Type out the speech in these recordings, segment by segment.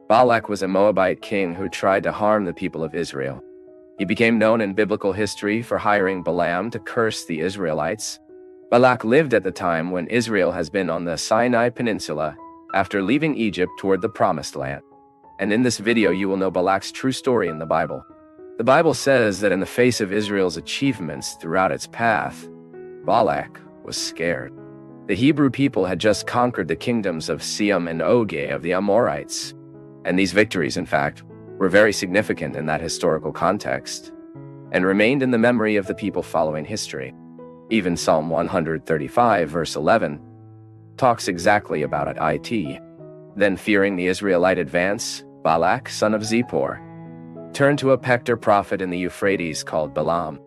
Balak was a Moabite king who tried to harm the people of Israel. He became known in biblical history for hiring Balaam to curse the Israelites. Balak lived at the time when Israel has been on the Sinai Peninsula after leaving Egypt toward the Promised Land. And in this video you will know Balak's true story in the Bible. The Bible says that in the face of Israel's achievements throughout its path, Balak was scared. The Hebrew people had just conquered the kingdoms of Sihon and Og of the Amorites, and these victories, in fact, were very significant in that historical context, and remained in the memory of the people following history. Even Psalm 135, verse 11, talks exactly about it. Then, fearing the Israelite advance, Balak, son of Zippor, turned to a Pector prophet in the Euphrates called Balaam.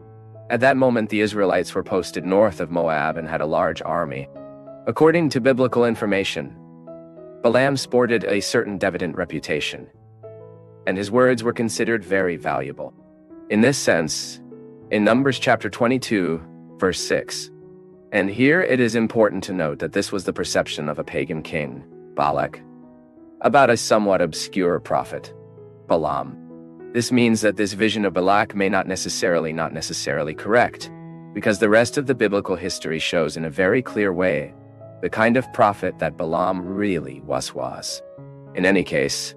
At that moment, the Israelites were posted north of Moab and had a large army. According to biblical information, Balaam sported a certain deviant reputation, and his words were considered very valuable. In this sense, in Numbers chapter 22, verse 6, and here it is important to note that this was the perception of a pagan king, Balak, about a somewhat obscure prophet, Balaam. This means that this vision of Balak may not necessarily correct, because the rest of the biblical history shows in a very clear way the kind of prophet that Balaam really was. In any case,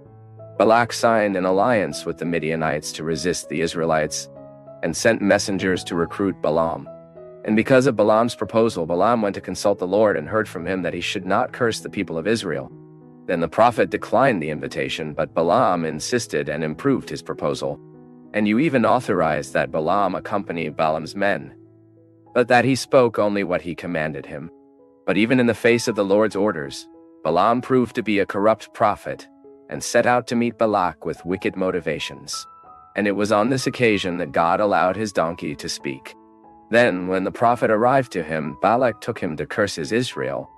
Balak signed an alliance with the Midianites to resist the Israelites and sent messengers to recruit Balaam. And because of Balaam's proposal, Balaam went to consult the Lord and heard from him that he should not curse the people of Israel. Then the prophet declined the invitation, but Balaam insisted and improved his proposal. And you even authorized that Balaam accompany Balaam's men, but that he spoke only what he commanded him. But even in the face of the Lord's orders, Balaam proved to be a corrupt prophet and set out to meet Balak with wicked motivations. And it was on this occasion that God allowed his donkey to speak. Then, when the prophet arrived to him, Balak took him to curse his Israel.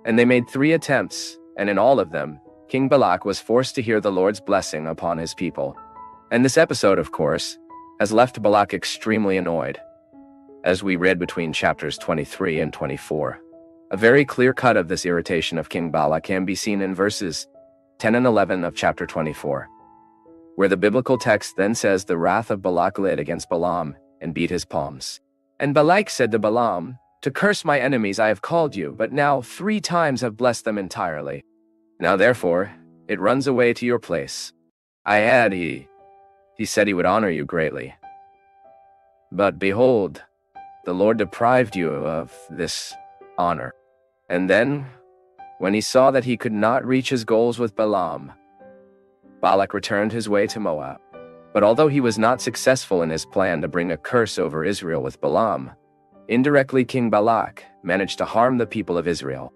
And they made 3 attempts, and in all of them, King Balak was forced to hear the Lord's blessing upon his people. And this episode, of course, has left Balak extremely annoyed, as we read between chapters 23 and 24. A very clear cut of this irritation of King Balak can be seen in verses 10 and 11 of chapter 24, where the biblical text then says, "The wrath of Balak lit against Balaam and beat his palms. And Balak said to Balaam, 'To curse my enemies I have called you, but now 3 times have blessed them entirely. Now therefore, it runs away to your place. He said he would honor you greatly. But behold, the Lord deprived you of this honor.' And then, when he saw that he could not reach his goals with Balaam, Balak returned his way to Moab. But although he was not successful in his plan to bring a curse over Israel with Balaam, indirectly King Balak managed to harm the people of Israel.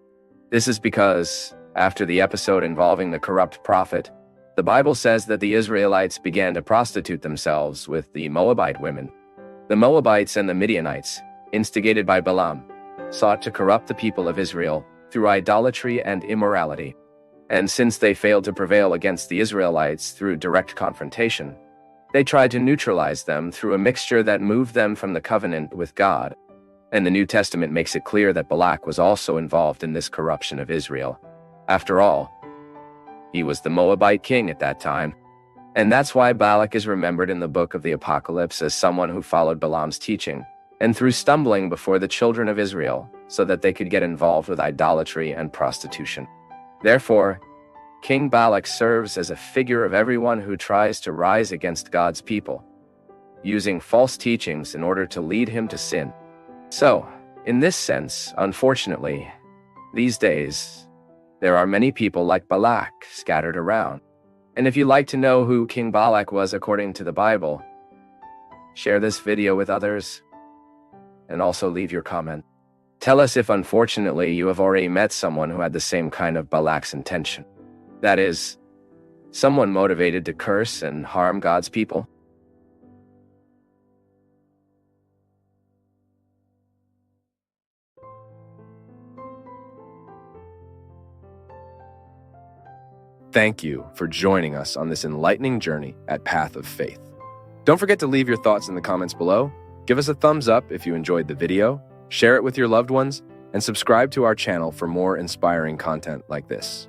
This is because, after the episode involving the corrupt prophet, the Bible says that the Israelites began to prostitute themselves with the Moabite women. The Moabites and the Midianites, instigated by Balaam, sought to corrupt the people of Israel through idolatry and immorality. And since they failed to prevail against the Israelites through direct confrontation, they tried to neutralize them through a mixture that moved them from the covenant with God. And the New Testament makes it clear that Balak was also involved in this corruption of Israel. After all, he was the Moabite king at that time. And that's why Balak is remembered in the book of the Apocalypse as someone who followed Balaam's teaching, and through stumbling before the children of Israel so that they could get involved with idolatry and prostitution. Therefore, King Balak serves as a figure of everyone who tries to rise against God's people, using false teachings in order to lead him to sin. So, in this sense, unfortunately, these days, there are many people like Balak scattered around. And if you'd like to know who King Balak was according to the Bible, share this video with others, and also leave your comment. Tell us if, unfortunately, you have already met someone who had the same kind of Balak's intention. That is, someone motivated to curse and harm God's people. Thank you for joining us on this enlightening journey at Path of Faith. Don't forget to leave your thoughts in the comments below. Give us a thumbs up if you enjoyed the video, share it with your loved ones, and subscribe to our channel for more inspiring content like this.